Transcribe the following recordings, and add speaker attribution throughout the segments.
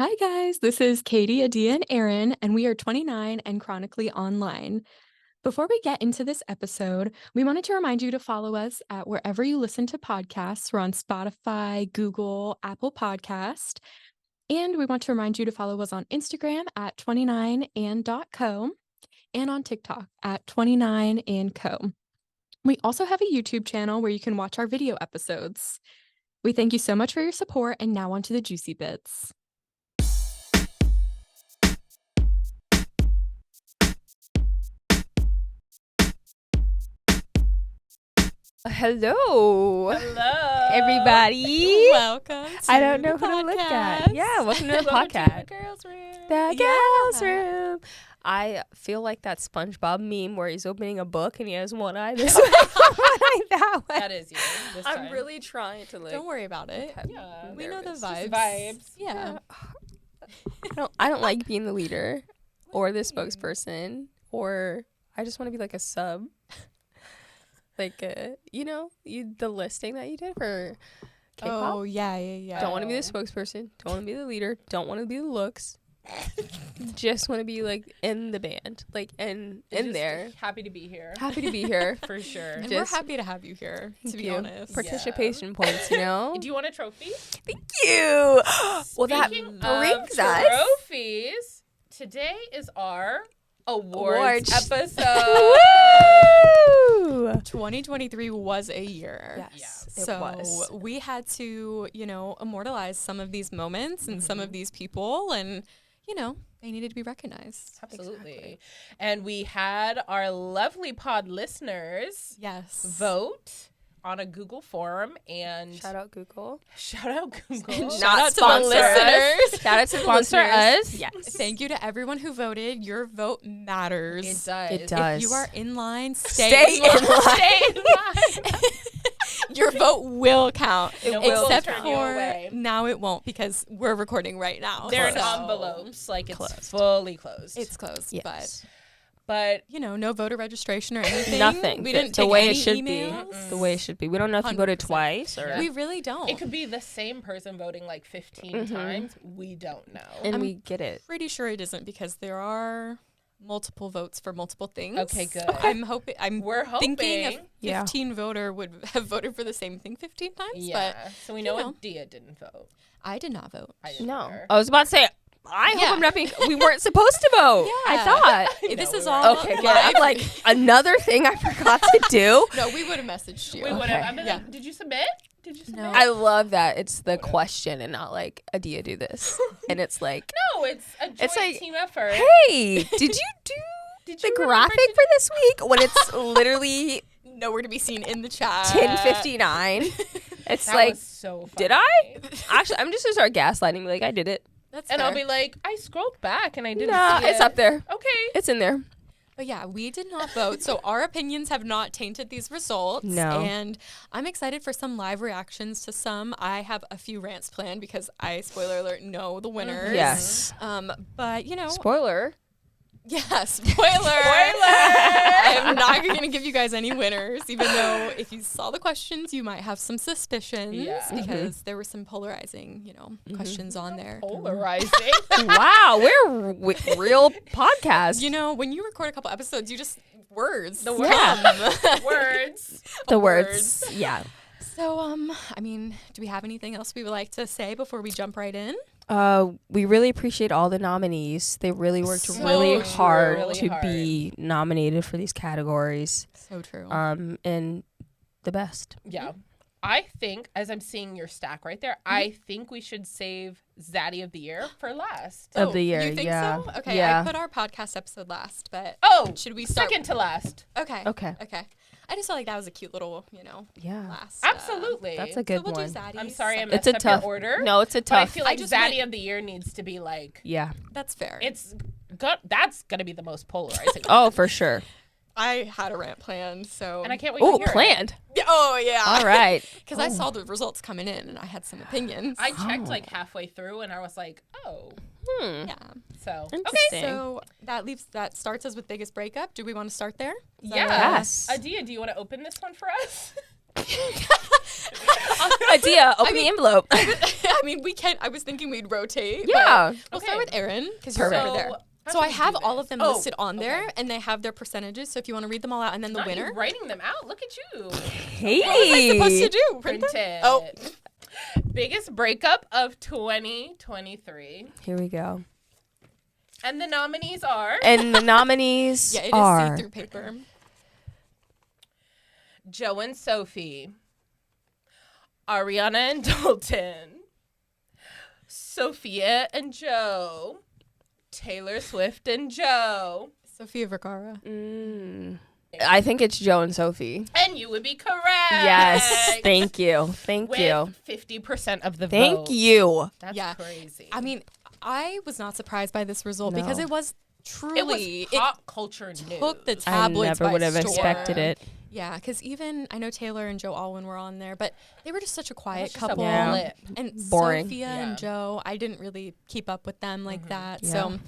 Speaker 1: Hi, guys. This is Katie, Adia, and Aaron, and we are 29 and chronically online. Before we get into this episode, we wanted to remind you to follow us at wherever you listen to podcasts. We're on Spotify, Google, Apple Podcast. And we want to remind you to follow us on Instagram at 29and.co and on TikTok at 29and co. We also have a YouTube channel where you can watch our video episodes. We thank you so much for your support, and now on to the juicy bits.
Speaker 2: Hello,
Speaker 3: everybody.
Speaker 1: Welcome to
Speaker 2: I don't know
Speaker 1: the
Speaker 2: who to look
Speaker 1: podcast.
Speaker 2: at. Yeah, welcome to the podcast.
Speaker 3: The girls' room.
Speaker 2: The girls' room. I feel like that SpongeBob meme where he's opening a book and he has one eye this way, one eye that way.
Speaker 3: That is you. This
Speaker 2: I'm
Speaker 3: time.
Speaker 2: really trying to like.
Speaker 1: Don't worry about it.
Speaker 3: Yeah,
Speaker 1: We know the
Speaker 2: nervous.
Speaker 1: vibes.
Speaker 3: vibes.
Speaker 1: Yeah.
Speaker 2: I don't like being the leader or the spokesperson, or I just want to be like a sub. Like, the listing that you did for K-pop.
Speaker 1: Oh, yeah.
Speaker 2: Don't want to be the spokesperson. Don't want to be the leader. Don't want to be the looks. Just want to be like in the band, like in
Speaker 3: Just
Speaker 2: there.
Speaker 3: Happy to be here.
Speaker 2: Happy to be here.
Speaker 3: For sure.
Speaker 1: And
Speaker 2: Just-
Speaker 1: we're happy to have you here, to be
Speaker 2: you.
Speaker 1: honest.
Speaker 2: Participation points, you know.
Speaker 3: Do you want a trophy?
Speaker 2: Thank you. Well, that
Speaker 3: Speaking
Speaker 2: brings
Speaker 3: of
Speaker 2: us.
Speaker 3: trophies. Today is our
Speaker 2: Awards.
Speaker 3: awards episode.
Speaker 2: Woo!
Speaker 1: 2023 was a year.
Speaker 2: Yes,
Speaker 3: Yeah.
Speaker 2: it
Speaker 1: So
Speaker 2: was.
Speaker 1: we had to, immortalize some of these moments and some of these people, and, they needed to be recognized.
Speaker 3: Absolutely.
Speaker 1: Exactly.
Speaker 3: And we had our lovely pod listeners
Speaker 1: Yes.
Speaker 3: vote on a Google form, and
Speaker 2: Shout out Google.
Speaker 3: shout out Google.
Speaker 1: Shout out to the
Speaker 2: sponsor
Speaker 1: listeners.
Speaker 2: us. Shout out to the
Speaker 3: Sponsor
Speaker 2: listeners.
Speaker 3: us.
Speaker 2: Yes.
Speaker 1: Thank you to everyone who voted. Your vote matters.
Speaker 3: It does.
Speaker 2: It does.
Speaker 1: If you are in line,
Speaker 2: Stay in line.
Speaker 3: Stay in line.
Speaker 1: Your vote will count.
Speaker 3: It will
Speaker 1: Except
Speaker 3: turn you
Speaker 1: for
Speaker 3: away.
Speaker 1: now it won't, because we're recording right now.
Speaker 3: They're in
Speaker 1: So
Speaker 3: envelopes, like it's
Speaker 2: Closed.
Speaker 3: fully closed.
Speaker 1: It's closed,
Speaker 2: Yes.
Speaker 3: but
Speaker 1: but no voter registration or anything.
Speaker 2: Nothing.
Speaker 1: We
Speaker 2: The-
Speaker 1: didn't
Speaker 2: the
Speaker 1: take
Speaker 2: way
Speaker 1: any
Speaker 2: it should
Speaker 1: emails.
Speaker 2: be. The way it should be. We don't know if you voted
Speaker 1: 100%.
Speaker 2: twice or.
Speaker 3: Yeah.
Speaker 1: We really don't.
Speaker 3: it could be the same person voting like 15
Speaker 2: Mhm.
Speaker 3: times. We don't know.
Speaker 2: And
Speaker 1: I'm
Speaker 2: we get it.
Speaker 1: Pretty sure it isn't, because there are multiple votes for multiple things.
Speaker 3: Okay, good.
Speaker 1: I'm hoping.
Speaker 3: We're hoping.
Speaker 1: thinking a
Speaker 2: Yeah.
Speaker 1: 15 voter would have voted for the same thing 15 times,
Speaker 3: Yeah. So we know
Speaker 1: you know.
Speaker 3: Adia didn't vote.
Speaker 1: but I did not vote.
Speaker 3: I didn't
Speaker 2: No.
Speaker 3: either.
Speaker 2: I was about to say, I
Speaker 1: Yeah.
Speaker 2: hope I'm not being. We weren't supposed to vote. I
Speaker 1: Yeah.
Speaker 2: thought.
Speaker 1: This
Speaker 3: No,
Speaker 1: is
Speaker 3: we
Speaker 1: all
Speaker 2: Okay, good.
Speaker 1: live.
Speaker 2: I'm like, another thing I forgot to do.
Speaker 1: No, we would have messaged you.
Speaker 3: We would have.
Speaker 2: Okay.
Speaker 3: I've been
Speaker 1: Yeah.
Speaker 3: like, did you submit? Did you submit?
Speaker 1: No.
Speaker 2: I love that it's the question and not like, Adia, do this. And it's like,
Speaker 3: No, it's a joint
Speaker 2: It's like,
Speaker 3: team effort.
Speaker 2: hey, did you do
Speaker 3: Did
Speaker 2: the
Speaker 3: you remember
Speaker 2: graphic for this week? When it's literally
Speaker 1: Nowhere to be seen in the chat.
Speaker 2: 10:59. It's
Speaker 3: That
Speaker 2: like,
Speaker 3: was so funny.
Speaker 2: did I? Actually, I'm just gonna start gaslighting. Like, I did it.
Speaker 1: That's
Speaker 3: And
Speaker 1: fair.
Speaker 3: I'll be like, I scrolled back and I didn't
Speaker 2: Nah,
Speaker 3: see
Speaker 2: it's
Speaker 3: it.
Speaker 2: up there.
Speaker 3: Okay.
Speaker 2: It's in there.
Speaker 1: But yeah, we did not vote, so our opinions have not tainted these results.
Speaker 2: No.
Speaker 1: And I'm excited for some live reactions to some. I have a few rants planned because I, spoiler alert, know the winners.
Speaker 2: Yes.
Speaker 1: But
Speaker 2: Spoiler.
Speaker 1: yeah, spoiler. I'm not going to give you guys any winners, even though if you saw the questions, you might have some suspicions,
Speaker 3: Yeah.
Speaker 1: because there were some polarizing, questions on there.
Speaker 3: Polarizing.
Speaker 2: Wow, we're real podcast.
Speaker 1: When you record a couple episodes, you just words.
Speaker 3: The
Speaker 2: Yeah.
Speaker 3: Words.
Speaker 2: The words. Yeah.
Speaker 1: So, do we have anything else we would like to say before we jump right in?
Speaker 2: We really appreciate all the nominees. They really worked
Speaker 1: So
Speaker 2: really
Speaker 1: true.
Speaker 2: hard
Speaker 3: Really
Speaker 2: to
Speaker 3: hard.
Speaker 2: be nominated for these categories.
Speaker 1: So true.
Speaker 2: And the best.
Speaker 3: Yeah. I think, as I'm seeing your stack right there, I think we should save Zaddy of the Year for last.
Speaker 2: Of the year,
Speaker 1: You think
Speaker 2: yeah.
Speaker 1: so? Okay,
Speaker 2: Yeah.
Speaker 1: I put our podcast episode last, but
Speaker 3: Oh,
Speaker 1: should we start?
Speaker 3: second to last.
Speaker 1: Okay.
Speaker 2: Okay.
Speaker 1: I just felt like that was a cute little,
Speaker 2: Yeah.
Speaker 1: last.
Speaker 3: Absolutely.
Speaker 2: That's a
Speaker 1: So
Speaker 2: good
Speaker 1: we'll
Speaker 2: one.
Speaker 1: do Zaddies.
Speaker 3: I'm sorry I
Speaker 2: It's
Speaker 3: messed
Speaker 2: a
Speaker 3: up
Speaker 2: tough
Speaker 3: your order.
Speaker 2: No, it's a
Speaker 3: But I
Speaker 2: tough.
Speaker 3: feel like
Speaker 1: just
Speaker 3: Zaddy
Speaker 1: meant-
Speaker 3: of the Year needs to be like,
Speaker 2: Yeah.
Speaker 1: That's fair.
Speaker 3: that's going to be the most polarizing.
Speaker 2: Oh, for sure.
Speaker 1: I had a rant planned, so.
Speaker 3: And I can't wait
Speaker 2: Oh,
Speaker 3: to hear it.
Speaker 2: planned.
Speaker 1: Yeah, oh, yeah.
Speaker 2: All right.
Speaker 1: Because I saw the results coming in and I had some opinions.
Speaker 3: I checked like halfway through and I was like, oh.
Speaker 1: yeah.
Speaker 3: So,
Speaker 2: Interesting.
Speaker 1: So that starts us with biggest breakup. Do we want to start there? Is that
Speaker 3: yeah.
Speaker 1: right?
Speaker 2: Yes.
Speaker 3: Adia, do you want to open this one for us?
Speaker 2: Adia, open the envelope.
Speaker 1: I mean, we can. I was thinking we'd rotate.
Speaker 2: Yeah.
Speaker 1: We'll
Speaker 3: Okay.
Speaker 1: start with Erin because you're
Speaker 2: Perfect.
Speaker 1: over there.
Speaker 3: how
Speaker 1: So I
Speaker 3: should we
Speaker 1: have
Speaker 3: do
Speaker 1: all
Speaker 3: this?
Speaker 1: of them
Speaker 3: Oh,
Speaker 1: listed on there,
Speaker 3: okay.
Speaker 1: and they have their percentages. So if you want to read them all out, and then the
Speaker 3: Not you
Speaker 1: winner.
Speaker 3: writing them out. Look at you.
Speaker 2: Hey.
Speaker 1: What was I supposed to do? Print
Speaker 3: Print
Speaker 1: them?
Speaker 3: it.
Speaker 1: Oh,
Speaker 3: Biggest breakup of 2023.
Speaker 2: Here we go.
Speaker 3: And the nominees are
Speaker 2: And the nominees
Speaker 1: yeah, it is
Speaker 2: are
Speaker 1: see-through paper.
Speaker 3: Joe and Sophie, Ariana and Dalton, Sophia and Joe, Taylor Swift and Joe.
Speaker 1: Sofia Vergara.
Speaker 2: I think it's Joe and Sophie.
Speaker 3: And you would be correct.
Speaker 2: Yes. Thank you. Thank
Speaker 3: With
Speaker 2: you.
Speaker 3: 50% of the vote.
Speaker 2: Thank you.
Speaker 3: That's
Speaker 1: Yeah.
Speaker 3: crazy.
Speaker 1: I mean, I was not surprised by this result because
Speaker 2: No.
Speaker 1: it was
Speaker 3: it was
Speaker 1: truly
Speaker 3: pop culture news.
Speaker 1: took the
Speaker 2: I
Speaker 1: tabloids
Speaker 2: never
Speaker 1: by
Speaker 2: would have
Speaker 1: storm.
Speaker 2: expected it.
Speaker 1: Yeah, because even I know Taylor and Joe Alwyn were on there, but they were just such a quiet
Speaker 3: just a
Speaker 1: couple.
Speaker 2: Yeah.
Speaker 3: blip.
Speaker 1: And
Speaker 2: Boring.
Speaker 1: Sophia
Speaker 3: Yeah.
Speaker 1: and Joe, I didn't really keep up with them like that,
Speaker 2: Yeah.
Speaker 1: so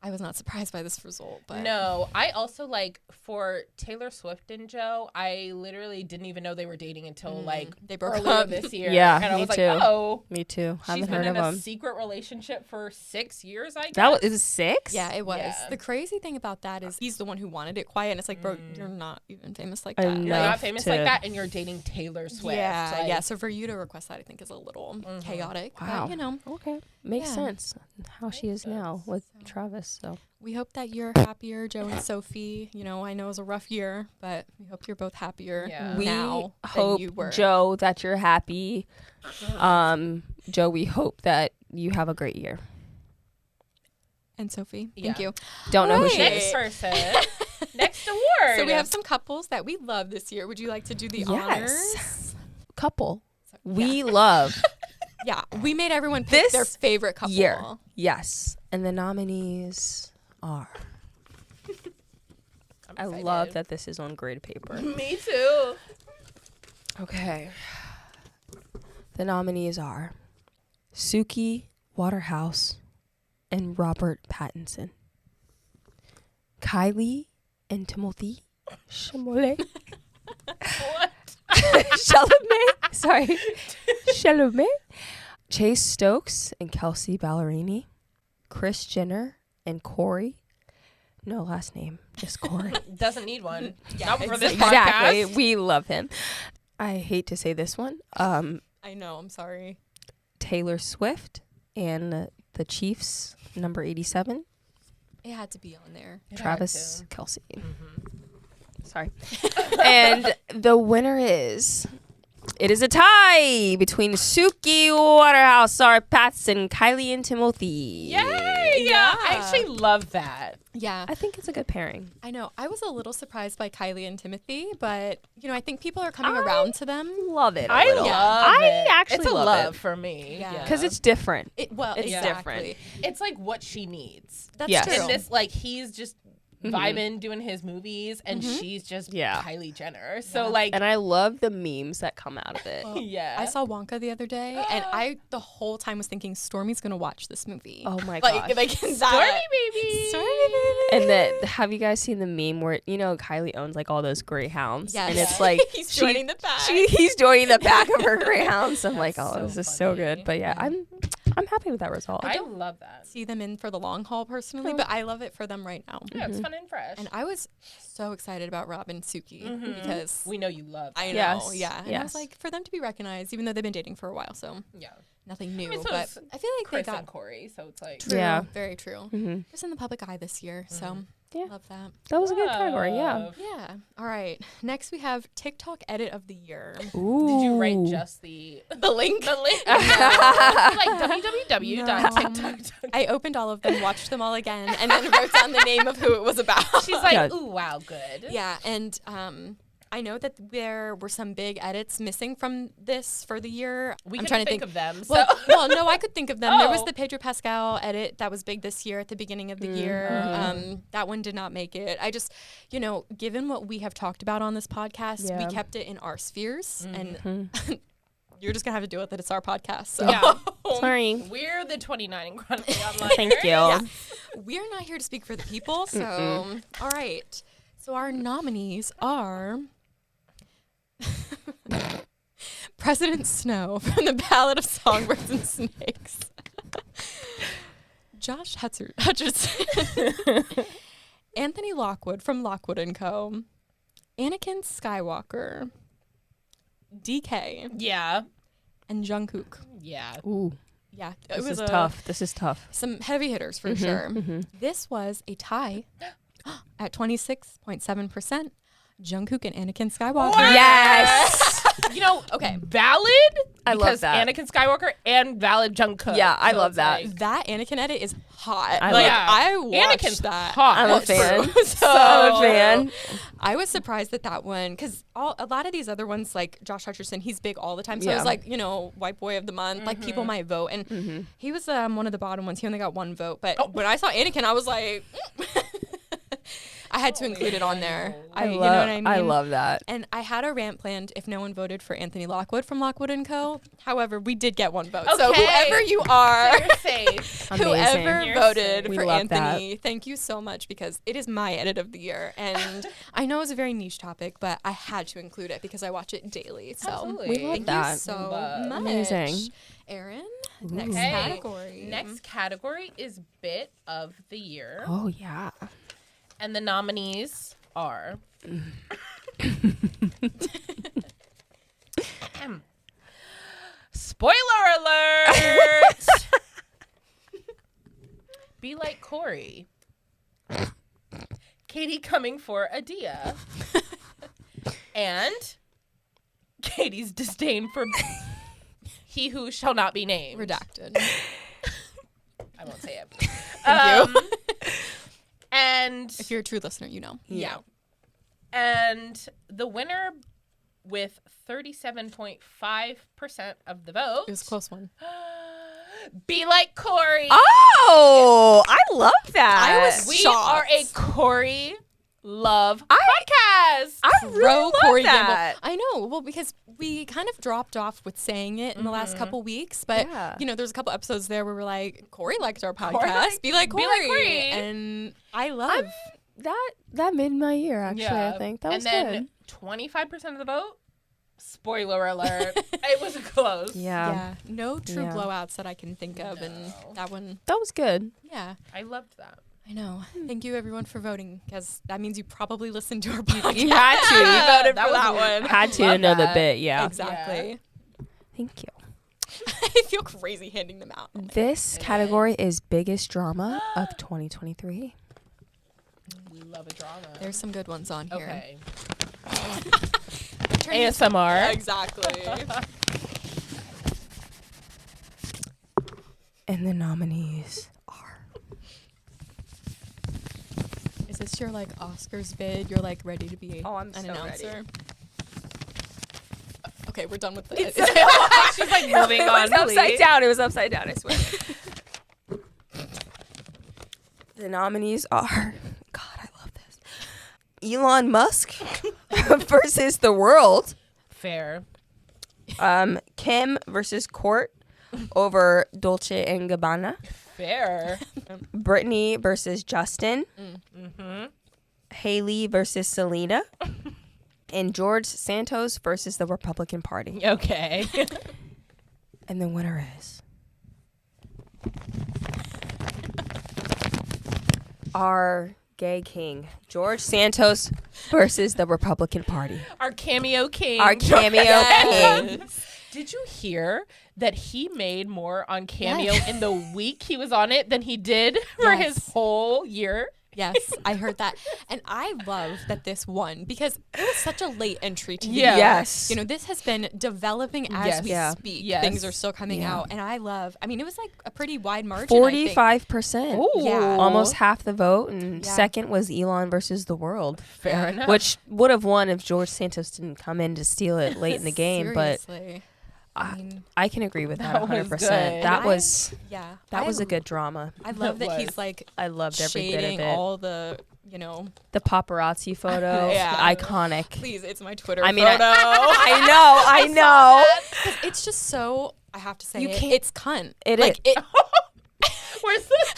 Speaker 1: I was not surprised by this result. But
Speaker 3: No, I also like for Taylor Swift and Joe, I literally didn't even know they were dating until like
Speaker 1: they broke
Speaker 3: earlier
Speaker 1: up.
Speaker 3: this year.
Speaker 2: Yeah,
Speaker 3: and I
Speaker 2: me
Speaker 3: was
Speaker 2: too.
Speaker 3: like, oh,
Speaker 2: Me too.
Speaker 3: she's
Speaker 2: Haven't
Speaker 3: been
Speaker 2: heard
Speaker 3: in
Speaker 2: of
Speaker 3: a
Speaker 2: them.
Speaker 3: secret relationship for 6 years. I guess
Speaker 2: That was 6?
Speaker 1: yeah, it was.
Speaker 3: Yeah.
Speaker 1: The crazy thing about that is he's the one who wanted it quiet, and it's like, bro, you're not even famous like
Speaker 2: I
Speaker 1: that.
Speaker 2: know.
Speaker 3: You're
Speaker 1: Like,
Speaker 3: not famous
Speaker 2: to-
Speaker 3: like that, and you're dating Taylor Swift.
Speaker 1: yeah,
Speaker 3: Like,
Speaker 1: yeah. So for you to request that, I think is a little chaotic.
Speaker 2: Wow.
Speaker 1: But, you know,
Speaker 2: Okay. Makes
Speaker 1: Yeah.
Speaker 2: sense how she is now with Travis. So
Speaker 1: we hope that you're happier, Joe and Sophie. You know, I know it was a rough year, but we hope you're both happier
Speaker 3: Yeah.
Speaker 2: we
Speaker 1: now
Speaker 2: hope,
Speaker 1: than you were.
Speaker 2: Joe, that you're happy. Joe, we hope that you have a great year.
Speaker 1: And Sophie,
Speaker 3: Yeah.
Speaker 1: thank you.
Speaker 2: Don't know who she
Speaker 1: Right.
Speaker 2: is.
Speaker 3: Next person, next award.
Speaker 1: So we have some couples that we love this year. Would you like to do the honors?
Speaker 2: Couple. We love
Speaker 1: Yeah, we made everyone pick
Speaker 2: This
Speaker 1: their favorite couple.
Speaker 2: year. Yes. And the nominees are. I
Speaker 3: excited.
Speaker 2: love that this is on grade paper.
Speaker 3: Me too.
Speaker 2: Okay. The nominees are Suki Waterhouse and Robert Pattinson. Kylie and Timothy Chalamet.
Speaker 3: What?
Speaker 2: Chalamet. Sorry. Chalamet. Chase Stokes and Kelsey Ballerini. Kris Jenner and Corey. No last name, just Corey.
Speaker 3: Doesn't need one.
Speaker 1: Yeah,
Speaker 3: Not for this
Speaker 2: Exactly.
Speaker 3: podcast.
Speaker 2: We love him. I hate to say this one.
Speaker 1: I know. I'm sorry.
Speaker 2: Taylor Swift and the Chiefs, number 87,
Speaker 1: It had to be on there.
Speaker 3: It had
Speaker 2: Travis
Speaker 3: to.
Speaker 2: Kelsey. Sorry. And the winner is, it is a tie between Suki Waterhouse, Sarah Patson, Kylie, and Timothy.
Speaker 3: Yay! Yeah, I actually love that.
Speaker 1: Yeah,
Speaker 2: I think it's a good pairing.
Speaker 1: I know. I was a little surprised by Kylie and Timothy, but you know, I think people are coming around to them.
Speaker 2: Love it.
Speaker 3: I love
Speaker 2: I
Speaker 3: it.
Speaker 2: actually
Speaker 3: it's a
Speaker 2: love
Speaker 3: love
Speaker 2: it.
Speaker 3: for me.
Speaker 1: Yeah.
Speaker 2: Because it's different.
Speaker 1: Well,
Speaker 2: It's
Speaker 1: exactly.
Speaker 3: It's like what she needs.
Speaker 1: That's
Speaker 2: Yes.
Speaker 1: true.
Speaker 3: And this, like, he's just vibing doing his movies, and she's just
Speaker 2: Yeah.
Speaker 3: Kylie Jenner. So like,
Speaker 2: And I love the memes that come out of it.
Speaker 3: yeah,
Speaker 1: I saw Wonka the other day, and I the whole time was thinking Stormy's gonna watch this movie.
Speaker 2: Oh my
Speaker 1: like,
Speaker 2: gosh.
Speaker 1: like
Speaker 3: Stormy
Speaker 1: that.
Speaker 3: baby.
Speaker 1: Stormy baby.
Speaker 2: And then, have you guys seen the meme where, you know, Kylie owns like all those greyhounds?
Speaker 1: Yes.
Speaker 2: And it's like,
Speaker 1: He's joining the pack.
Speaker 2: he's joining the back of her greyhounds. I'm like,
Speaker 3: That's
Speaker 2: oh,
Speaker 3: so
Speaker 2: this is so
Speaker 3: funny.
Speaker 2: good. But yeah, I'm happy with that result.
Speaker 3: I love that.
Speaker 1: See them in for the long haul personally, but I love it for them right now.
Speaker 3: Yeah, it's fun and fresh.
Speaker 1: And I was so excited about Rob and Suki because
Speaker 3: we know you love.
Speaker 1: I know,
Speaker 2: Yes,
Speaker 1: yeah. And I was
Speaker 2: yes.
Speaker 1: like, for them to be recognized, even though they've been dating for a while, so
Speaker 3: Yeah,
Speaker 1: nothing new.
Speaker 3: mean, so
Speaker 1: but
Speaker 3: is
Speaker 1: I feel like
Speaker 3: Chris
Speaker 1: they got
Speaker 3: and Corey. So it's like
Speaker 1: true,
Speaker 2: Yeah.
Speaker 1: very true.
Speaker 2: Mm-hmm.
Speaker 1: Just in the public eye this year, so
Speaker 2: Yeah.
Speaker 1: love that.
Speaker 2: That was a good category, yeah.
Speaker 3: Love.
Speaker 1: Yeah. All right. Next, we have TikTok edit of the year.
Speaker 2: Ooh.
Speaker 3: Did you write just the
Speaker 1: The link.
Speaker 3: the link? No. Like www.tiktok.
Speaker 1: I opened all of them, watched them all again, and then wrote down the name of who it was about.
Speaker 3: She's like,
Speaker 2: Yeah.
Speaker 3: ooh, wow, good.
Speaker 1: yeah, and I know that there were some big edits missing from this for the year.
Speaker 3: We
Speaker 1: I'm
Speaker 3: couldn't
Speaker 1: trying to
Speaker 3: think
Speaker 1: think
Speaker 3: of them. So
Speaker 1: Well, no, I could think of them. There was
Speaker 3: Oh.
Speaker 1: the Pedro Pascal edit that was big this year at the beginning of the year. That one did not make it. I just, you know, given what we have talked about on this podcast,
Speaker 2: Yeah.
Speaker 1: we kept it in our spheres, and you're just gonna have to deal with it. It's our podcast, so
Speaker 3: yeah,
Speaker 2: Sorry.
Speaker 3: we're the 29 and chronically online.
Speaker 2: Thank you.
Speaker 1: we're not here to speak for the people. So, all right. So our nominees are. President Snow from the Ballad of Songbirds and Snakes. Josh Hutcherson. Anthony Lockwood from Lockwood & Co. Anakin Skywalker. DK.
Speaker 3: Yeah.
Speaker 1: And Jungkook.
Speaker 3: Yeah.
Speaker 2: Ooh.
Speaker 1: Yeah.
Speaker 2: This is tough. This is tough.
Speaker 1: Some heavy hitters for sure. This was a tie at 26.7%. Jungkook and Anakin Skywalker.
Speaker 2: Yes.
Speaker 3: You know,
Speaker 1: Okay.
Speaker 3: valid.
Speaker 2: I love
Speaker 3: Because
Speaker 2: that.
Speaker 3: Anakin Skywalker and valid Jungkook.
Speaker 2: Yeah, I love
Speaker 3: it's
Speaker 2: that.
Speaker 3: like-
Speaker 1: That Anakin edit is hot.
Speaker 2: I
Speaker 1: like,
Speaker 2: love-
Speaker 1: I watched
Speaker 3: Anakin's
Speaker 1: that.
Speaker 3: hot.
Speaker 2: I'm a
Speaker 3: That's
Speaker 2: fan.
Speaker 3: true.
Speaker 2: I'm a fan.
Speaker 1: I was surprised at that one because a lot of these other ones, like Josh Hutcherson, he's big all the time. So it
Speaker 2: Yeah.
Speaker 1: was like, you know, white boy of the month, like people might vote. And he was one of the bottom ones. He only got one vote. But when I saw Anakin, I was like, I had to include it on there. You know what I mean?
Speaker 2: I love that.
Speaker 1: And I had a rant planned if no one voted for Anthony Lockwood from Lockwood & Co. However, we did get one vote. So
Speaker 3: Okay.
Speaker 1: whoever you are,
Speaker 3: You're safe.
Speaker 1: whoever
Speaker 3: You're
Speaker 1: voted
Speaker 3: safe.
Speaker 2: We
Speaker 1: for
Speaker 2: love
Speaker 1: Anthony, thank you so much because it is my edit of the year. And I know it's a very niche topic, but I had to include it because I watch it daily. So
Speaker 3: Absolutely.
Speaker 2: We love
Speaker 1: thank
Speaker 2: that.
Speaker 1: you so
Speaker 3: Love.
Speaker 1: much.
Speaker 2: Amazing.
Speaker 1: Erin, next
Speaker 3: Okay.
Speaker 1: category.
Speaker 3: Next category is Bit of the Year.
Speaker 2: Oh yeah.
Speaker 3: And the nominees are spoiler alert. Be Like Corey. Katie coming for Adia. And Katie's disdain for He Who Shall Not Be Named.
Speaker 1: Redacted.
Speaker 3: I won't say it.
Speaker 1: Thank you.
Speaker 3: And
Speaker 1: If you're a true listener, you know.
Speaker 3: yeah. And the winner with 37.5% of the vote.
Speaker 1: It was a close one.
Speaker 3: Be Like Corey.
Speaker 2: Oh, I love that.
Speaker 1: I was
Speaker 3: We
Speaker 1: shocked.
Speaker 3: are a Corey love podcast.
Speaker 2: I really
Speaker 1: Pro
Speaker 2: love
Speaker 1: Corey
Speaker 2: that.
Speaker 1: Gamble. I know. Well, because we kind of dropped off with saying it in the last couple weeks, but
Speaker 2: Yeah.
Speaker 1: you know, there's a couple episodes there where we're like, Corey liked our podcast.
Speaker 3: liked-
Speaker 1: Be like
Speaker 3: Be
Speaker 1: Corey.
Speaker 3: Like Corey.
Speaker 1: And I love.
Speaker 2: That made my year actually. I think that was
Speaker 3: and
Speaker 2: good.
Speaker 3: then 25% of the vote. Spoiler alert. It was close.
Speaker 1: Yeah. No true
Speaker 2: Yeah.
Speaker 1: blowouts that I can think of, and
Speaker 3: No.
Speaker 1: that one.
Speaker 2: That was good.
Speaker 1: Yeah.
Speaker 3: I loved that.
Speaker 1: I know. Thank you, everyone, for voting, because that means you probably listened to our podcast.
Speaker 2: You had to.
Speaker 1: You voted
Speaker 3: That
Speaker 1: for
Speaker 3: was
Speaker 1: that
Speaker 3: weird.
Speaker 1: one.
Speaker 2: Had to
Speaker 3: Love
Speaker 2: know the
Speaker 3: that.
Speaker 2: bit. Yeah.
Speaker 1: Exactly.
Speaker 2: Thank you.
Speaker 1: I feel crazy handing them out.
Speaker 2: This category is biggest drama of 2023.
Speaker 3: We love a drama.
Speaker 1: There's some good ones on here.
Speaker 3: okay.
Speaker 1: Yeah,
Speaker 3: ASMR.
Speaker 1: exactly.
Speaker 2: And the nominees are.
Speaker 1: Is this your like Oscars vid? You're like ready to be
Speaker 2: Oh, I'm
Speaker 1: an
Speaker 2: so
Speaker 1: announcer?
Speaker 2: ready.
Speaker 1: Okay, we're done with this.
Speaker 3: She's like moving
Speaker 2: It
Speaker 3: on.
Speaker 2: was upside
Speaker 3: please.
Speaker 2: down. It was upside down, I swear. The nominees are. God, I love this. Elon Musk versus the world.
Speaker 3: Fair.
Speaker 2: Kim versus Court over Dolce and Gabbana.
Speaker 3: Fair.
Speaker 2: Brittany versus Justin.
Speaker 3: Mm-hmm.
Speaker 2: Haley versus Selena. And George Santos versus the Republican Party.
Speaker 3: Okay.
Speaker 2: And the winner is our gay king, George Santos versus the Republican Party.
Speaker 3: Our cameo king.
Speaker 2: Our cameo king.
Speaker 3: Did you hear that he made more on Cameo
Speaker 1: Yes.
Speaker 3: in the week he was on it than he did for
Speaker 1: Yes.
Speaker 3: his whole year?
Speaker 1: Yes, I heard that. And I love that this won because it was such a late entry to the
Speaker 3: Yeah.
Speaker 1: year.
Speaker 2: Yes.
Speaker 1: You know, this has been developing as
Speaker 3: Yes.
Speaker 1: we
Speaker 2: Yeah.
Speaker 1: speak.
Speaker 3: Yes.
Speaker 1: Things are still coming
Speaker 2: Yeah.
Speaker 1: out. And I mean, it was like a pretty wide margin. I think.
Speaker 2: 45%.
Speaker 3: Ooh.
Speaker 1: Yeah.
Speaker 2: Almost half the vote. And
Speaker 1: Yeah.
Speaker 2: second was Elon versus the world.
Speaker 3: Fair enough.
Speaker 2: Which would have won if George Santos didn't come in to steal it late in the game. But
Speaker 1: Seriously. I mean,
Speaker 2: I can agree with that
Speaker 3: That was
Speaker 2: 100%.
Speaker 3: good.
Speaker 2: That was
Speaker 1: yeah.
Speaker 2: that
Speaker 1: I
Speaker 2: was a good drama.
Speaker 1: I love
Speaker 3: It
Speaker 1: that
Speaker 3: was.
Speaker 1: he's like
Speaker 2: I loved every bit of
Speaker 1: shading
Speaker 2: it.
Speaker 1: all the, you know,
Speaker 2: The paparazzi photo,
Speaker 1: Yeah.
Speaker 2: iconic.
Speaker 1: please, it's my Twitter
Speaker 2: I mean,
Speaker 1: photo.
Speaker 2: I know.
Speaker 1: 'Cause it's just so, I have to say
Speaker 2: You
Speaker 1: it,
Speaker 2: can't-
Speaker 1: it's cunt.
Speaker 2: It
Speaker 1: like,
Speaker 2: is.
Speaker 1: It,
Speaker 3: Where's this?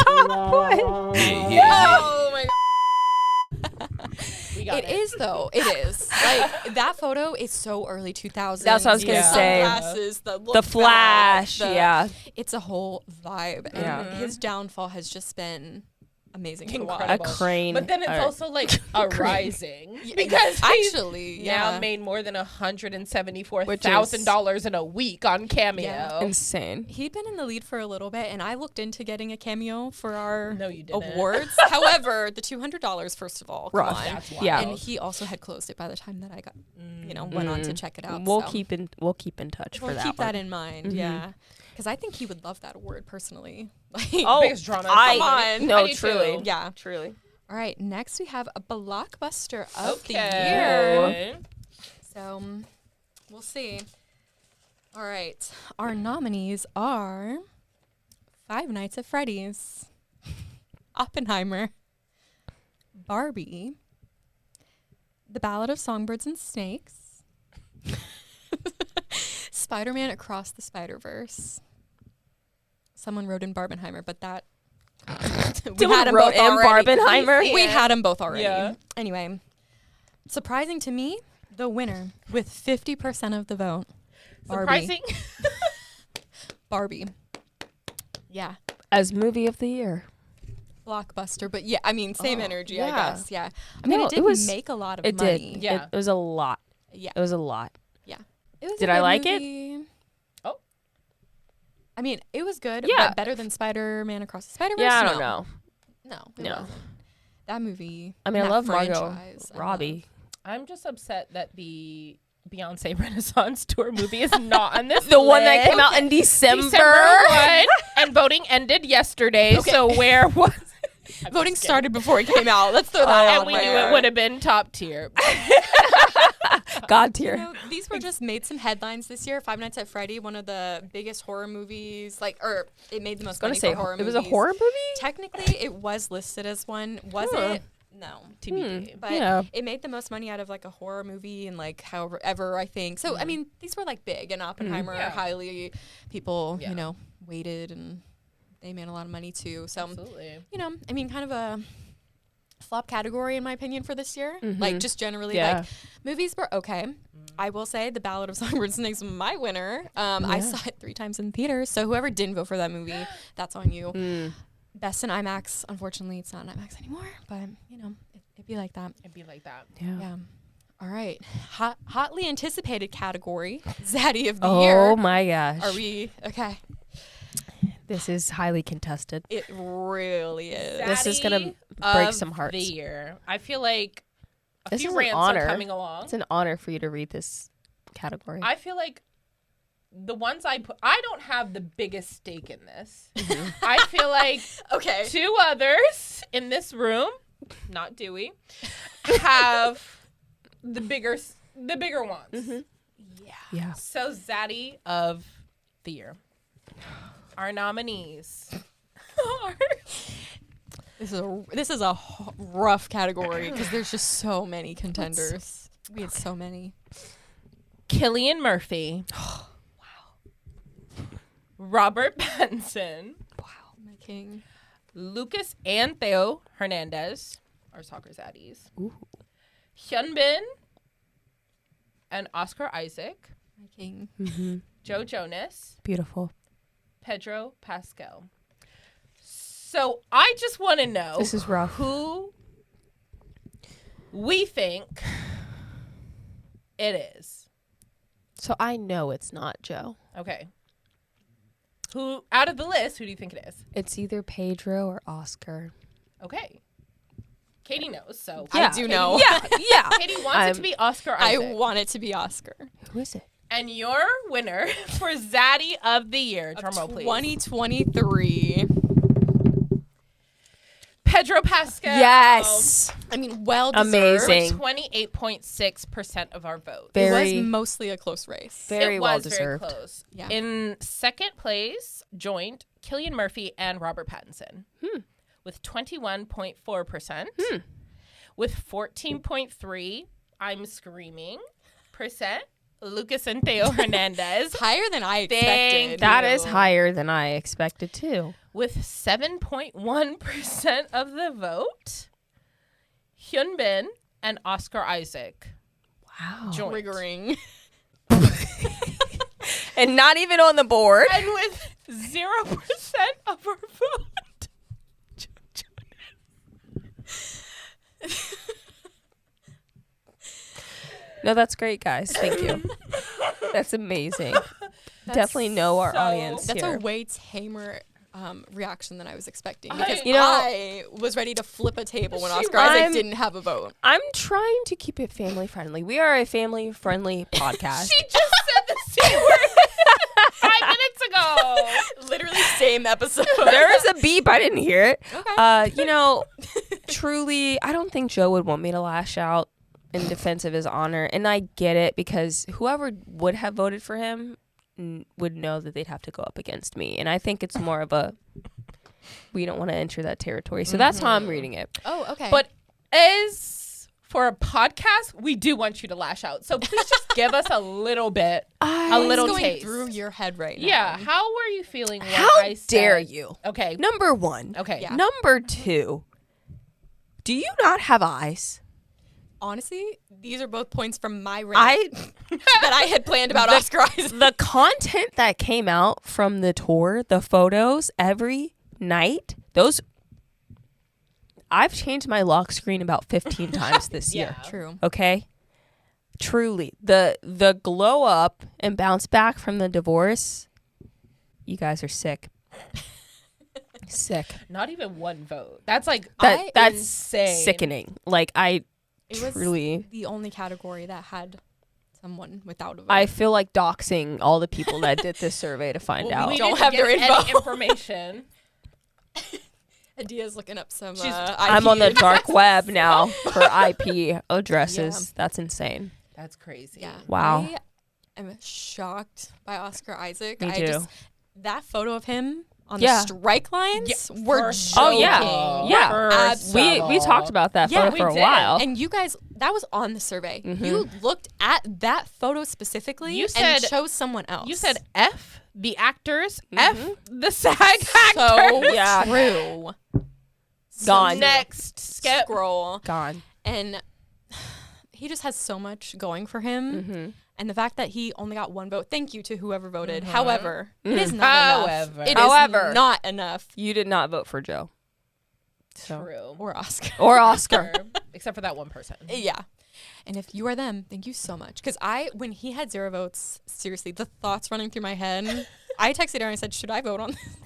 Speaker 1: oh my God.
Speaker 3: We got
Speaker 1: It is though. It is. Like, that photo is so early 2000s.
Speaker 2: That's what I was gonna
Speaker 3: Yeah.
Speaker 2: say.
Speaker 1: Sunglasses, the look
Speaker 2: The
Speaker 1: back,
Speaker 2: flash, yeah.
Speaker 1: It's a whole vibe. And
Speaker 2: Yeah.
Speaker 1: his downfall has just been amazing to watch.
Speaker 3: Incredible.
Speaker 2: A crane.
Speaker 3: But then it's
Speaker 2: or-
Speaker 3: also like a rising
Speaker 1: Yeah,
Speaker 3: because he's
Speaker 1: actually,
Speaker 3: now
Speaker 1: yeah.
Speaker 3: made more than $174,000 in a week on Cameo.
Speaker 1: Yeah.
Speaker 2: insane.
Speaker 1: He'd been in the lead for a little bit, and I looked into getting a cameo for our
Speaker 3: No, you didn't.
Speaker 1: awards. However, the $200, first of all, come
Speaker 2: Rough.
Speaker 1: on.
Speaker 3: That's wild.
Speaker 2: Yeah.
Speaker 1: And he also had closed it by the time that I got, went on to check it out.
Speaker 2: We'll
Speaker 1: so.
Speaker 2: keep in touch
Speaker 1: We'll
Speaker 2: for that
Speaker 1: keep
Speaker 2: one.
Speaker 1: that in mind, yeah. Because I think he would love that award personally. Like,
Speaker 2: Oh,
Speaker 3: Biggest drama.
Speaker 2: I
Speaker 1: on.
Speaker 2: no,
Speaker 3: I do
Speaker 2: truly,
Speaker 3: too.
Speaker 1: yeah.
Speaker 2: truly.
Speaker 1: All right, next we have a blockbuster of the
Speaker 3: Okay.
Speaker 1: year. So we'll see. All right, our nominees are Five Nights at Freddy's, Oppenheimer, Barbie, The Ballad of Songbirds and Snakes, Spider-Man Across the Spider-Verse. Someone wrote in Barbenheimer, but that we
Speaker 2: Someone
Speaker 1: had 'em
Speaker 2: wrote
Speaker 1: both
Speaker 2: in
Speaker 1: already.
Speaker 2: Barbenheimer?
Speaker 1: We had them both already.
Speaker 3: Yeah.
Speaker 1: Anyway, surprising to me, the winner with 50% of the vote. Barbie.
Speaker 3: Surprising.
Speaker 1: Barbie. Yeah.
Speaker 2: As movie of the year.
Speaker 1: Blockbuster, but yeah, I mean, same energy, I
Speaker 2: yeah.
Speaker 1: guess. Yeah. I mean,
Speaker 2: No,
Speaker 1: it did
Speaker 2: it was-
Speaker 1: make a lot of
Speaker 2: It
Speaker 1: money.
Speaker 2: did.
Speaker 3: Yeah.
Speaker 2: It was a lot.
Speaker 1: Yeah.
Speaker 2: It was a lot.
Speaker 1: It was a
Speaker 2: Did I
Speaker 1: good
Speaker 2: like it?
Speaker 1: movie.
Speaker 3: Oh.
Speaker 1: I mean, it was good,
Speaker 2: Yeah.
Speaker 1: but better than Spider-Man Across the Spider-Verse?
Speaker 2: Yeah, I
Speaker 1: No.
Speaker 2: don't know.
Speaker 1: No, it
Speaker 2: No.
Speaker 1: wasn't. That movie.
Speaker 2: I mean, I
Speaker 1: that
Speaker 2: love Margot
Speaker 1: franchise, I
Speaker 2: Robbie.
Speaker 3: I'm just upset that the Beyonce Renaissance Tour movie is not on this
Speaker 2: The one that
Speaker 3: list.
Speaker 2: came out in December.
Speaker 3: December 1, and voting ended yesterday.
Speaker 1: Okay.
Speaker 3: So where was
Speaker 1: love. Voting started before it came out. Let's throw that
Speaker 3: and
Speaker 1: out
Speaker 3: we knew
Speaker 1: there.
Speaker 3: it would have been top tier.
Speaker 2: God tier.
Speaker 1: You know, these were just made some headlines this year. Five Nights at Freddy, one of the biggest horror movies, or it made the most
Speaker 2: I was
Speaker 1: money
Speaker 2: gonna say
Speaker 1: for horror
Speaker 2: it
Speaker 1: movies.
Speaker 2: was a horror movie.
Speaker 1: Technically, it was listed as one. Was it? No.
Speaker 3: TBD.
Speaker 1: But
Speaker 2: Yeah.
Speaker 1: it made the most money out of like a horror movie and like however ever I think. So I mean, these were like big, and Oppenheimer
Speaker 3: Yeah.
Speaker 1: highly people
Speaker 3: Yeah.
Speaker 1: waited, and they made a lot of money too. So
Speaker 3: Absolutely.
Speaker 1: I mean, kind of a flop category in my opinion for this year.
Speaker 2: Mhm.
Speaker 1: Like just generally,
Speaker 2: Yeah.
Speaker 1: like movies were okay. I will say The Ballad of Songbirds and Snakes was my winner. I saw it 3 times in theaters. So whoever didn't vote for that movie, that's on you.
Speaker 2: Mm.
Speaker 1: Best in IMAX. Unfortunately, it's not in IMAX anymore, but it'd be like that.
Speaker 3: It'd be like that.
Speaker 2: Yeah.
Speaker 1: Yeah. All right. Hotly anticipated category, Zaddy of the Year.
Speaker 2: Oh my gosh.
Speaker 1: Are we okay?
Speaker 2: This is highly contested.
Speaker 1: It really is.
Speaker 2: This is gonna
Speaker 3: Zaddy
Speaker 2: break
Speaker 3: of
Speaker 2: some hearts.
Speaker 3: The year. I feel like a
Speaker 2: This
Speaker 3: few
Speaker 2: is an
Speaker 3: rants
Speaker 2: honor.
Speaker 3: are coming along.
Speaker 2: It's an honor for you to read this category.
Speaker 3: I feel like the ones I don't have the biggest stake in this. I feel like
Speaker 1: Okay.
Speaker 3: 2 others in this room, not Dewey, have the bigger ones.
Speaker 2: yeah.
Speaker 3: So Zaddy of the year. Our nominees are
Speaker 1: This is a rough category because there's just so many contenders. We had so many.
Speaker 3: Cillian Murphy. Wow. Robert Pattinson.
Speaker 1: Wow, my king.
Speaker 3: Lucas and Theo Hernandez, our soccer zaddies.
Speaker 2: Ooh.
Speaker 3: Hyunbin and Oscar Isaac.
Speaker 1: My king.
Speaker 2: Mm-hmm.
Speaker 3: Joe Jonas.
Speaker 2: Beautiful.
Speaker 3: Pedro Pascal. So I just want to know
Speaker 2: This is rough.
Speaker 3: who we think it is.
Speaker 2: So I know it's not Joe.
Speaker 3: Okay. Who out of the list, who do you think it is?
Speaker 2: It's either Pedro or Oscar.
Speaker 3: Okay. Katie knows, so
Speaker 1: I do know.
Speaker 2: Yeah.
Speaker 3: Katie wants it to be Oscar
Speaker 1: I
Speaker 3: Isaac.
Speaker 1: want it to be Oscar.
Speaker 2: Who is it?
Speaker 3: And your winner for Zaddy of the Year, drumroll please.
Speaker 1: 2023.
Speaker 3: Pedro Pascal.
Speaker 2: Yes.
Speaker 1: I mean, well deserved.
Speaker 2: Amazing.
Speaker 3: 28.6% of our vote.
Speaker 1: It
Speaker 2: Very,
Speaker 1: was mostly a close race.
Speaker 2: very
Speaker 3: It
Speaker 2: well
Speaker 3: was
Speaker 2: deserved.
Speaker 3: Very close.
Speaker 1: Yeah.
Speaker 3: In second place, joined Cillian Murphy and Robert Pattinson with 21.4%. With 14.3%, I'm screaming, Lucas and Theo Hernandez.
Speaker 1: Higher than I
Speaker 3: Thank
Speaker 1: expected.
Speaker 2: That is higher than I expected too.
Speaker 3: With 7.1% of the vote, Hyunbin and Oscar Isaac.
Speaker 2: Wow.
Speaker 3: Joint.
Speaker 1: Triggering.
Speaker 2: And not even on the board.
Speaker 3: And with 0% of our vote.
Speaker 2: No, that's great, guys. Thank you. That's amazing. Definitely know our
Speaker 3: so-
Speaker 2: audience
Speaker 1: That's
Speaker 2: here.
Speaker 1: a way tamer reaction than I was expecting.
Speaker 3: I-
Speaker 1: Because
Speaker 2: You know-
Speaker 1: I was ready to flip a table when Oscar
Speaker 2: I'm-
Speaker 1: Isaac didn't have a vote.
Speaker 2: I'm trying to keep it family friendly. We are a family friendly podcast.
Speaker 3: She just said the C word 5 minutes ago.
Speaker 1: Literally same episode.
Speaker 2: There is a beep. I didn't hear it.
Speaker 1: Okay.
Speaker 2: Truly, I don't think Joe would want me to lash out in defense of his honor. And I get it because whoever would have voted for him would know that they'd have to go up against me. And I think it's more of a, we don't want to enter that territory. So that's how I'm reading it.
Speaker 1: Oh, okay.
Speaker 3: But as for a podcast, we do want you to lash out. So please just give us a little bit. A
Speaker 1: What's
Speaker 3: little
Speaker 1: going
Speaker 3: taste.
Speaker 1: through your head right now?
Speaker 3: Yeah. How were you feeling when
Speaker 2: How
Speaker 3: I said,
Speaker 2: dare you?
Speaker 3: Okay.
Speaker 2: Number one.
Speaker 3: Okay.
Speaker 1: Yeah.
Speaker 2: Number two. Do you not have eyes?
Speaker 1: Honestly, these are both points from my rant that I had planned about Oscar Isaac.
Speaker 2: The content that came out from the tour, the photos every night, those I've changed my lock screen about 15 times this year.
Speaker 1: True.
Speaker 2: Okay? Truly. The glow up and bounce back from the divorce, you guys are sick. Sick.
Speaker 3: Not even one vote. That's like
Speaker 2: That's
Speaker 3: insane.
Speaker 2: sickening. Like
Speaker 1: It was
Speaker 2: truly,
Speaker 1: the only category that had someone without a vote.
Speaker 2: I feel like doxing all the people that did this survey to find out.
Speaker 3: We
Speaker 1: Don't
Speaker 3: didn't
Speaker 1: have
Speaker 3: get
Speaker 1: their
Speaker 3: any
Speaker 1: info.
Speaker 3: information.
Speaker 1: Adia's looking up some.
Speaker 2: I'm on the
Speaker 1: IP.
Speaker 2: dark web now for IP addresses.
Speaker 1: Yeah.
Speaker 2: That's insane.
Speaker 3: That's crazy.
Speaker 1: Yeah.
Speaker 2: Wow.
Speaker 1: I am shocked by Oscar Isaac.
Speaker 2: Me too.
Speaker 1: That photo of him on
Speaker 2: Yeah.
Speaker 1: the strike lines
Speaker 3: Yeah,
Speaker 1: were
Speaker 3: for
Speaker 1: joking.
Speaker 3: sure.
Speaker 2: Oh, yeah. Yeah.
Speaker 3: First
Speaker 2: We
Speaker 3: of
Speaker 2: we
Speaker 3: all.
Speaker 2: talked about that
Speaker 1: Yeah,
Speaker 2: photo
Speaker 3: we
Speaker 2: for a
Speaker 3: did.
Speaker 2: while.
Speaker 1: And you guys, that was on the survey.
Speaker 2: Mhm.
Speaker 1: You looked at that photo specifically
Speaker 3: You
Speaker 1: and
Speaker 3: said-
Speaker 1: chose someone else.
Speaker 3: You said F the actors, F
Speaker 2: Mhm.
Speaker 3: the SAG actors.
Speaker 1: so
Speaker 2: Yeah.
Speaker 1: true.
Speaker 2: Gone.
Speaker 3: Next, skip.
Speaker 1: Scroll.
Speaker 2: Gone.
Speaker 1: And he just has so much going for him.
Speaker 2: Mm-hmm.
Speaker 1: And the fact that he only got one vote, thank you to whoever voted.
Speaker 3: Mhm.
Speaker 1: However, it is
Speaker 2: Mhm.
Speaker 1: not
Speaker 3: However.
Speaker 1: enough. It is
Speaker 2: However.
Speaker 1: not enough.
Speaker 2: You did not vote for Joe. So.
Speaker 3: True.
Speaker 1: Or Oscar.
Speaker 2: Or Oscar.
Speaker 3: Except for that one person.
Speaker 1: Yeah. And if you are them, thank you so much. Because when he had 0 votes, seriously, the thoughts running through my head, I texted her and I said, should I vote on this?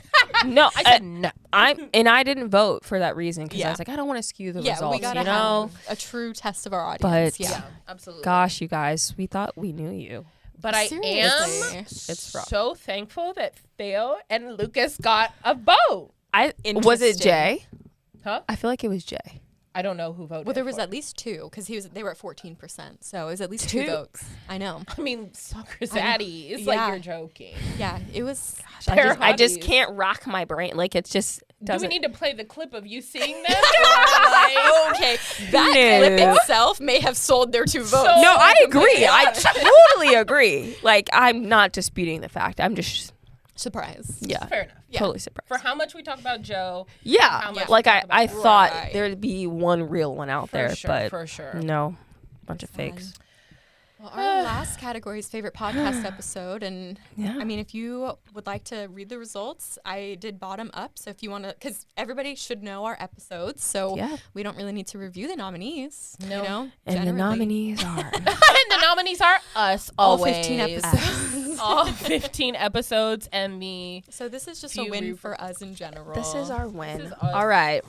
Speaker 2: No,
Speaker 3: I said no.
Speaker 2: I didn't vote for that reason because I
Speaker 1: Yeah.
Speaker 2: was like, I don't want to skew the
Speaker 1: Yeah,
Speaker 2: results,
Speaker 1: we gotta
Speaker 2: you know.
Speaker 1: have a true test of our audience.
Speaker 2: But-
Speaker 1: yeah.
Speaker 3: Yeah, absolutely.
Speaker 2: Gosh, you guys, we thought we knew you.
Speaker 3: But I
Speaker 1: Seriously.
Speaker 3: am
Speaker 2: It's rough.
Speaker 3: so thankful that Theo and Lucas got a vote.
Speaker 2: Was it
Speaker 1: Interesting.
Speaker 2: Jay?
Speaker 3: Huh?
Speaker 2: I feel like it was Jay.
Speaker 3: I don't know who voted.
Speaker 1: Well, there was
Speaker 3: for
Speaker 1: at least 2 because they were at 14%. So it was at least
Speaker 2: 2?
Speaker 1: 2 votes. I know.
Speaker 3: I mean, soccer
Speaker 1: I know.
Speaker 3: zaddies. It's
Speaker 1: Yeah.
Speaker 3: like you're joking.
Speaker 1: Yeah, it was.
Speaker 2: I just
Speaker 3: hotties.
Speaker 2: can't rack my brain. Like it's just
Speaker 3: Do we
Speaker 2: doesn't.
Speaker 3: need to play the clip of you seeing this? Or like,
Speaker 1: Okay, that clip
Speaker 2: No.
Speaker 1: itself may have sold their 2 votes.
Speaker 3: So-
Speaker 2: No, I agree.
Speaker 3: completely
Speaker 2: I
Speaker 3: honest.
Speaker 2: totally agree. Like I'm not disputing the fact. I'm just
Speaker 1: Surprise.
Speaker 2: yeah,
Speaker 3: fair enough.
Speaker 1: Yeah.
Speaker 2: totally surprised.
Speaker 3: For how much we talk about Joe,
Speaker 2: Yeah,
Speaker 3: how much
Speaker 2: like
Speaker 3: we
Speaker 2: I
Speaker 3: talk about Joe.
Speaker 2: thought
Speaker 1: Right.
Speaker 2: there'd be one real one out
Speaker 3: for
Speaker 2: there,
Speaker 3: sure,
Speaker 2: but
Speaker 3: for sure.
Speaker 2: no, bunch of fakes.
Speaker 1: Well, our last category is favorite podcast episode, and
Speaker 2: Yeah.
Speaker 1: I mean, if you would like to read the results, I did bottom up. So if you want to, because everybody should know our episodes, so
Speaker 2: Yeah.
Speaker 1: we don't really need to review the nominees.
Speaker 3: No.
Speaker 1: You know,
Speaker 2: And the
Speaker 1: generally.
Speaker 2: nominees are
Speaker 3: And the nominees are us
Speaker 1: all
Speaker 3: always.
Speaker 1: 15 episodes.
Speaker 3: All 15 episodes and the
Speaker 1: So this is just a
Speaker 3: Few
Speaker 1: win
Speaker 3: re-
Speaker 1: for us in general.
Speaker 2: This is our win.
Speaker 3: is us.
Speaker 2: All right.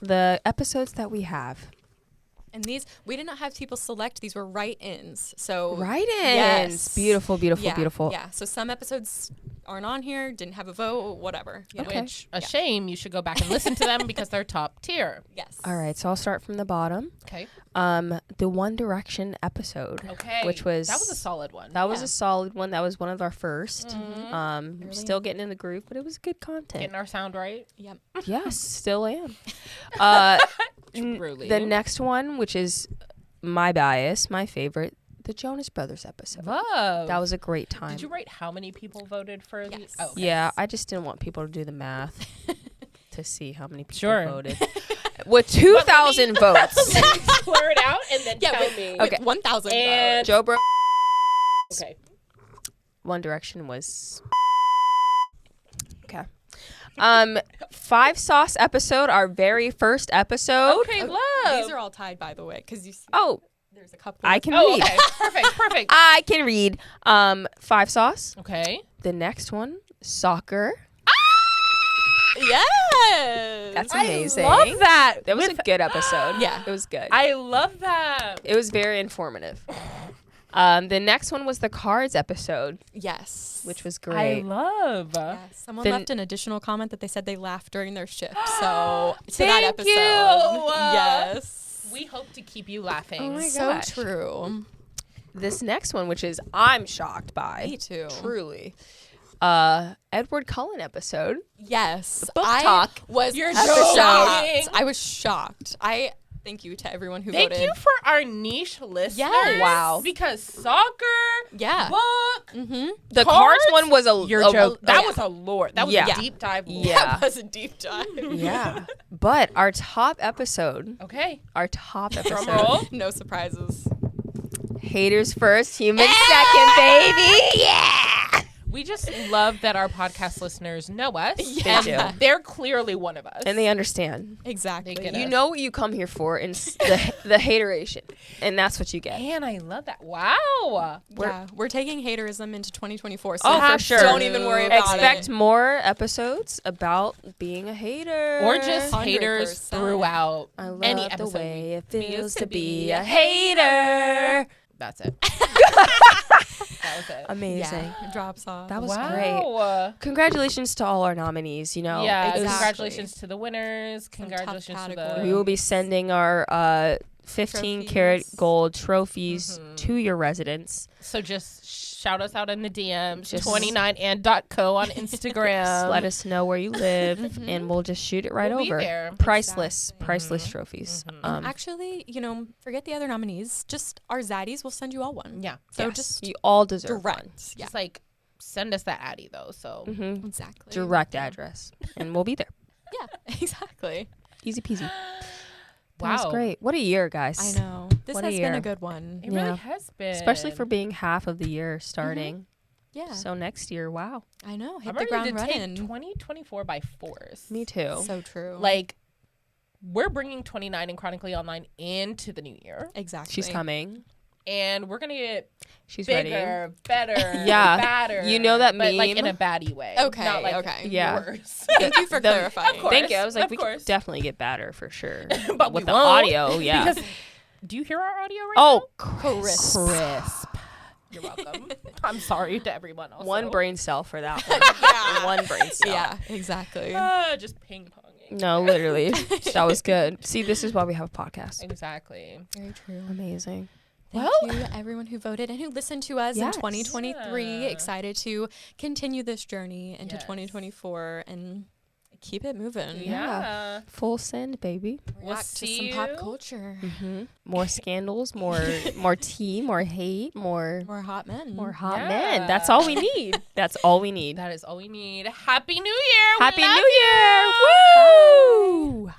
Speaker 2: The episodes that we have.
Speaker 1: And these, we did not have people select. These were write-ins. So
Speaker 2: Write-ins.
Speaker 1: Yes.
Speaker 2: Beautiful, beautiful,
Speaker 1: yeah,
Speaker 2: beautiful.
Speaker 1: Yeah. So some episodes aren't on here, didn't have a vote, whatever. You know?
Speaker 2: Okay.
Speaker 3: which a shame. You should go back and listen to them because they're top tier.
Speaker 1: Yes.
Speaker 2: All right, so I'll start from the bottom.
Speaker 3: Okay.
Speaker 2: The One Direction episode.
Speaker 3: Okay.
Speaker 2: Which was
Speaker 3: that was a solid one.
Speaker 2: That was
Speaker 1: Yeah.
Speaker 2: a solid one. That was one of our 1st.
Speaker 1: Really?
Speaker 2: Still getting in the groove, but it was good content.
Speaker 3: Getting our sound right.
Speaker 1: Yep.
Speaker 2: Yes, still am.
Speaker 3: Truly.
Speaker 2: The next one, which is my bias, my favorite, the Jonas Brothers episode.
Speaker 3: Love.
Speaker 2: That was a great time.
Speaker 3: Did you write how many people voted for the?
Speaker 1: Yes.
Speaker 3: Oh, okay.
Speaker 2: Yeah, I just didn't want people to do the math to see how many people
Speaker 3: Sure.
Speaker 2: voted. with 2,000 votes.
Speaker 3: Blur it out and then tell me.
Speaker 2: Okay.
Speaker 1: 1,000
Speaker 3: And-
Speaker 2: Joe Bro.
Speaker 3: Okay.
Speaker 2: One Direction was. Okay. 5 Sauce episode, our very first episode.
Speaker 3: Okay, love.
Speaker 1: These are all tied, by the way, because you see
Speaker 2: Oh,
Speaker 1: there's a couple.
Speaker 2: I can
Speaker 3: Oh,
Speaker 2: read.
Speaker 3: okay. Perfect.
Speaker 2: I can read. 5 Sauce.
Speaker 3: Okay.
Speaker 2: The next one, soccer.
Speaker 1: Yes.
Speaker 2: That's amazing.
Speaker 3: I love that.
Speaker 2: That was a good episode.
Speaker 1: Yeah.
Speaker 2: It was good.
Speaker 3: I love that.
Speaker 2: It was very informative. The next one was the cards episode,
Speaker 1: Yes.
Speaker 2: which was
Speaker 3: I
Speaker 2: great.
Speaker 3: love.
Speaker 1: Yes. Someone
Speaker 2: Then-
Speaker 1: left an additional comment that they said they laughed during their shift. So to that
Speaker 3: Thank
Speaker 1: episode.
Speaker 3: you.
Speaker 1: Yes.
Speaker 3: We hope to keep you laughing.
Speaker 2: Oh my
Speaker 1: So
Speaker 2: gosh.
Speaker 1: true.
Speaker 2: This next one, which is I'm shocked by.
Speaker 1: Me too.
Speaker 2: Truly. Edward Cullen episode.
Speaker 1: Yes.
Speaker 2: book
Speaker 1: I
Speaker 2: talk
Speaker 1: was
Speaker 3: You're
Speaker 1: shocked.
Speaker 3: joking.
Speaker 1: I was shocked. I thank you to everyone who
Speaker 3: Thank
Speaker 1: voted.
Speaker 3: you for our niche listeners.
Speaker 1: Yes.
Speaker 2: Wow.
Speaker 3: Because soccer,
Speaker 1: Yeah.
Speaker 3: book,
Speaker 1: Mm-hmm.
Speaker 2: The
Speaker 3: Cards?
Speaker 2: cards one was a
Speaker 3: you're
Speaker 2: a-
Speaker 3: joking. That
Speaker 1: yeah.
Speaker 3: was a lore. That was
Speaker 2: Yeah.
Speaker 3: a deep dive lore.
Speaker 2: Yeah.
Speaker 1: That was a deep dive.
Speaker 2: Yeah. But our top episode,
Speaker 3: Okay.
Speaker 2: our top
Speaker 3: Drum
Speaker 2: episode,
Speaker 3: roll.
Speaker 1: No surprises.
Speaker 2: haters first, humans second, baby. Yeah.
Speaker 3: We just love that our podcast listeners know us.
Speaker 1: Yeah.
Speaker 2: They
Speaker 3: And
Speaker 2: do.
Speaker 3: they're clearly one of us.
Speaker 2: And they understand.
Speaker 1: Exactly.
Speaker 3: They get
Speaker 2: You
Speaker 3: us.
Speaker 2: know what you come here for, and the hateration, and that's what you get.
Speaker 3: Man, I love that. Wow.
Speaker 1: We're taking haterism into 2024. So
Speaker 2: Oh, for sure.
Speaker 1: Don't even worry about
Speaker 2: Expect
Speaker 1: it.
Speaker 2: more episodes about being a hater,
Speaker 3: Or just
Speaker 1: 100%.
Speaker 3: haters throughout
Speaker 2: I love
Speaker 3: any
Speaker 2: the
Speaker 3: episode.
Speaker 2: way it
Speaker 3: feels
Speaker 2: feels
Speaker 3: to
Speaker 2: to
Speaker 3: be
Speaker 2: be
Speaker 3: a
Speaker 2: a hater.
Speaker 3: That's it. That was it.
Speaker 2: Amazing.
Speaker 1: Yeah, drops off.
Speaker 2: That was
Speaker 3: wow.
Speaker 2: great. Congratulations to all our nominees. You know,
Speaker 3: Yeah,
Speaker 2: it was-
Speaker 3: congratulations to the winners.
Speaker 1: Some tough
Speaker 3: Congratulations to the.
Speaker 1: categories.
Speaker 2: We will be sending our 15 karat
Speaker 1: Trophies.
Speaker 2: gold trophies
Speaker 3: Mhm.
Speaker 2: to your residence.
Speaker 3: So just shout us out in the DMs.
Speaker 2: Just-
Speaker 3: 29and.co on Instagram.
Speaker 2: Just let us know where you live,
Speaker 1: Mhm.
Speaker 2: and we'll just shoot it right
Speaker 3: We'll be
Speaker 2: over.
Speaker 3: there.
Speaker 2: Priceless,
Speaker 1: Exactly.
Speaker 2: priceless
Speaker 3: Mhm.
Speaker 2: trophies.
Speaker 3: Mhm.
Speaker 1: Actually, forget the other nominees. Just our zaddies will send you all one.
Speaker 3: Yeah.
Speaker 1: So
Speaker 2: yes,
Speaker 1: just
Speaker 2: you all deserve one.
Speaker 1: direct. Yeah.
Speaker 3: Just like send us that Addy though. So
Speaker 2: Mhm.
Speaker 1: Exactly.
Speaker 2: Direct address, and we'll be there.
Speaker 1: Yeah. Exactly.
Speaker 2: Easy peasy. That
Speaker 3: wow.
Speaker 2: was great. What a year, guys.
Speaker 1: I know. This
Speaker 2: What a
Speaker 1: has been a
Speaker 2: year.
Speaker 1: good one.
Speaker 3: It
Speaker 2: Yeah.
Speaker 3: really has been.
Speaker 2: Especially for being half of the year starting.
Speaker 1: Yeah.
Speaker 2: So next year, wow.
Speaker 1: I know. Hit
Speaker 3: I'm
Speaker 1: the
Speaker 3: ready
Speaker 1: ground
Speaker 3: to take
Speaker 1: running.
Speaker 3: 2024 by force.
Speaker 2: Me too.
Speaker 1: So true.
Speaker 3: Like we're bringing 29 and Chronically Online into the new year,
Speaker 1: exactly.
Speaker 2: She's coming.
Speaker 3: and we're gonna get
Speaker 2: She's ready.
Speaker 3: bigger, better,
Speaker 2: Yeah.
Speaker 3: badder.
Speaker 2: You know that
Speaker 3: but like in
Speaker 2: meme?
Speaker 3: a baddie way.
Speaker 1: Okay,
Speaker 3: Not like
Speaker 1: okay.
Speaker 2: Yeah.
Speaker 3: worse.
Speaker 1: Thank you for
Speaker 2: The-
Speaker 1: clarifying.
Speaker 3: Of course.
Speaker 2: Thank you. I was like,
Speaker 3: Of
Speaker 2: we
Speaker 3: course.
Speaker 2: could definitely get better for sure.
Speaker 3: But
Speaker 2: with
Speaker 3: we
Speaker 2: the
Speaker 3: won't,
Speaker 2: audio, yeah.
Speaker 3: Because do you hear our audio right
Speaker 2: Oh,
Speaker 1: Crisp.
Speaker 3: Crisp. You're welcome. I'm sorry to everyone else.
Speaker 2: one brain cell for that one.
Speaker 1: Yeah.
Speaker 2: One brain cell.
Speaker 1: Yeah, exactly.
Speaker 3: Just ping ponging.
Speaker 2: No, literally. That was good. See, this is why we have a podcast.
Speaker 3: Exactly.
Speaker 1: Very true.
Speaker 2: Amazing.
Speaker 1: Thank
Speaker 3: Well-
Speaker 1: you, everyone who voted and who listened to us in
Speaker 2: Yes.
Speaker 1: 2023.
Speaker 3: Yeah.
Speaker 1: Excited to continue this journey into
Speaker 3: Yes.
Speaker 1: 2024 and keep it moving.
Speaker 3: Yeah.
Speaker 2: Full send, baby.
Speaker 3: We'll
Speaker 1: React to
Speaker 3: see
Speaker 1: some pop
Speaker 3: you.
Speaker 1: culture.
Speaker 2: More scandals, more tea, more hate, more
Speaker 1: More hot men.
Speaker 2: hot
Speaker 3: Yeah.
Speaker 2: men. That's all we need. That's all we need.
Speaker 3: That is all we need. Happy New Year. We
Speaker 2: Happy
Speaker 3: love
Speaker 2: New
Speaker 3: you.
Speaker 2: Year! Woo!